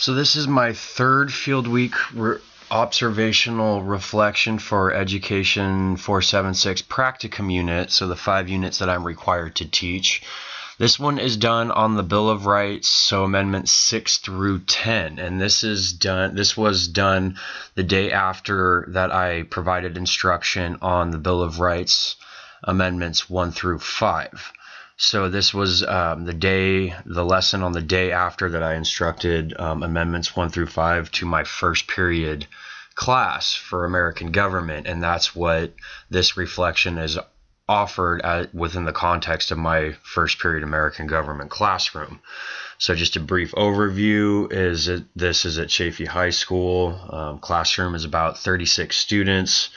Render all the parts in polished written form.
So this is my third field week observational reflection for Education 476 practicum unit, so the 5 units that I'm required to teach. This one is done on the Bill of Rights, so Amendments 6 through 10, and this was done the day after that I provided instruction on the Bill of Rights Amendments 1 through 5. So this was the lesson on the day after that I instructed Amendments 1 through 5 to my first period class for American government, and that's what this reflection is offered within the context of my first period American government classroom. So just a brief overview this is at Chaffee High School. Classroom is about 36 students.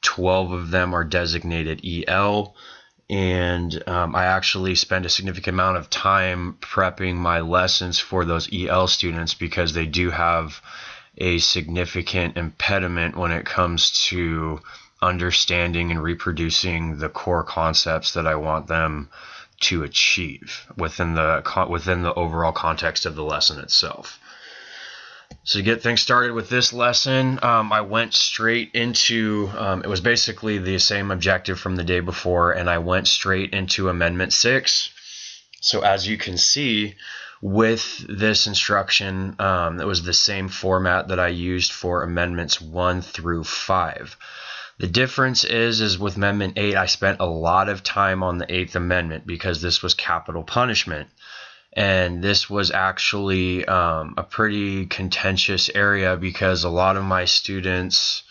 12 of them are designated EL. And I actually spend a significant amount of time prepping my lessons for those EL students because they do have a significant impediment when it comes to understanding and reproducing the core concepts that I want them to achieve within the overall context of the lesson itself. So to get things started with this lesson, I went straight into, it was basically the same objective from the day before, and I went straight into Amendment 6. So as you can see, with this instruction, it was the same format that I used for Amendments 1 through 5. The difference is with Amendment 8, I spent a lot of time on the 8th Amendment because this was capital punishment. And this was actually a pretty contentious area because a lot of my students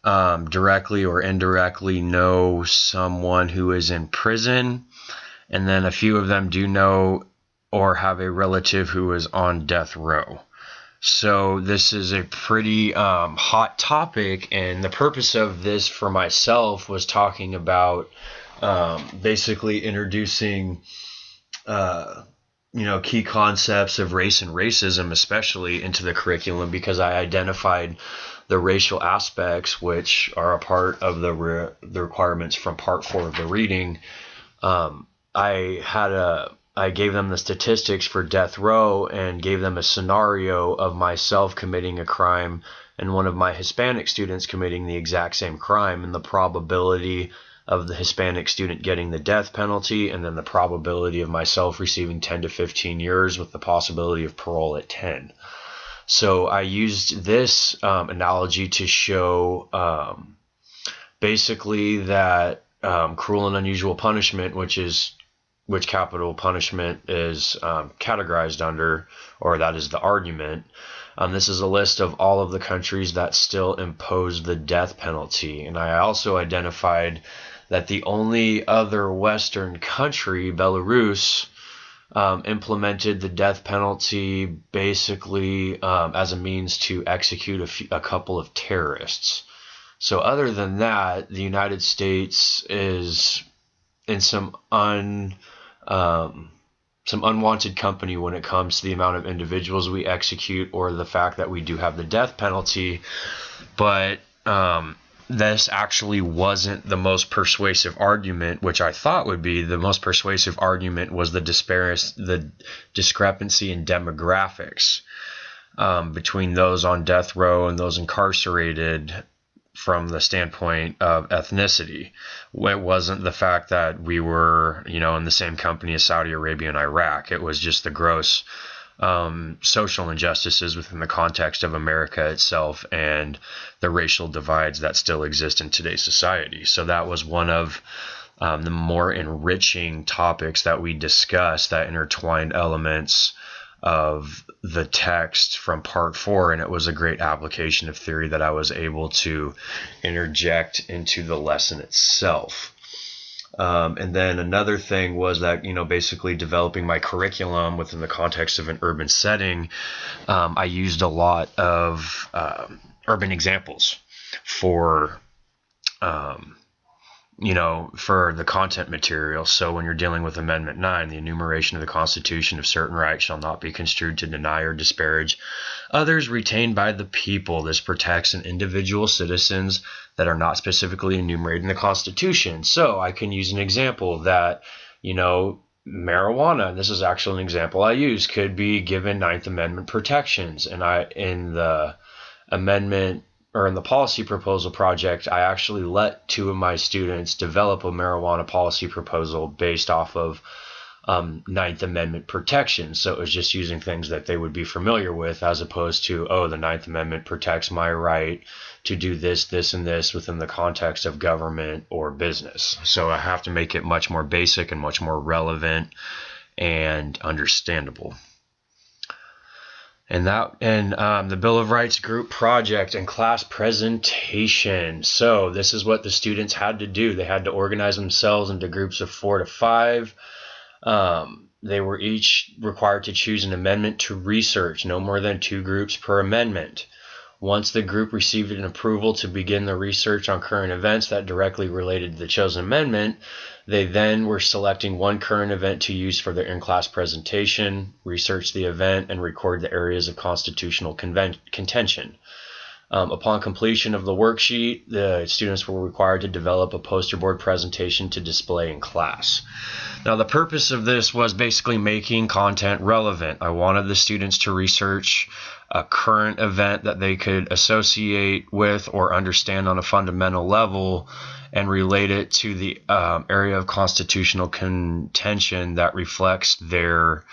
directly or indirectly know someone who is in prison, and then a few of them do know or have a relative who is on death row. So this is a pretty hot topic, and the purpose of this for myself was talking about basically introducing key concepts of race and racism, especially into the curriculum, because I identified the racial aspects, which are a part of the requirements from Part 4 of the reading. I gave them the statistics for death row and gave them a scenario of myself committing a crime and one of my Hispanic students committing the exact same crime, and the probability of the Hispanic student getting the death penalty, and then the probability of myself receiving 10 to 15 years with the possibility of parole at 10. So I used this analogy to show basically that cruel and unusual punishment, which capital punishment is categorized under, or that is the argument. This is a list of all of the countries that still impose the death penalty, and I also identified that the only other Western country, Belarus, implemented the death penalty basically as a means to execute a couple of terrorists. So other than that, the United States is in some unwanted company when it comes to the amount of individuals we execute or the fact that we do have the death penalty. But this actually wasn't the most persuasive argument, which I thought would be. The most persuasive argument was the discrepancy in demographics between those on death row and those incarcerated from the standpoint of ethnicity. It wasn't the fact that we were, in the same company as Saudi Arabia and Iraq. It was just the gross social injustices within the context of America itself and the racial divides that still exist in today's society. So that was one of the more enriching topics that we discussed, that intertwined elements of the text from Part 4, and it was a great application of theory that I was able to interject into the lesson itself. And then another thing was that, basically developing my curriculum within the context of an urban setting, I used a lot of urban examples for the content material. So when you're dealing with Amendment 9, the enumeration of the Constitution of certain rights shall not be construed to deny or disparage others retained by the people. This protects an individual citizens that are not specifically enumerated in the Constitution. So I can use an example that, marijuana, and this is actually an example I use, could be given Ninth Amendment protections. And in the amendment or in the policy proposal project, I actually let 2 of my students develop a marijuana policy proposal based off of Ninth Amendment protections. So it was just using things that they would be familiar with, as opposed to, oh, the Ninth Amendment protects my right to do this, this, and this within the context of government or business. So I have to make it much more basic and much more relevant and understandable. And the Bill of Rights group project and class presentation. So this is what the students had to do. They had to organize themselves into groups of 4 to 5. They were each required to choose an amendment to research, no more than 2 groups per amendment. Once the group received an approval to begin the research on current events that directly related to the chosen amendment, they then were selecting 1 current event to use for their in-class presentation, research the event, and record the areas of constitutional contention. Upon completion of the worksheet, the students were required to develop a poster board presentation to display in class. Now, the purpose of this was basically making content relevant. I wanted the students to research a current event that they could associate with or understand on a fundamental level and relate it to the area of constitutional contention that reflects their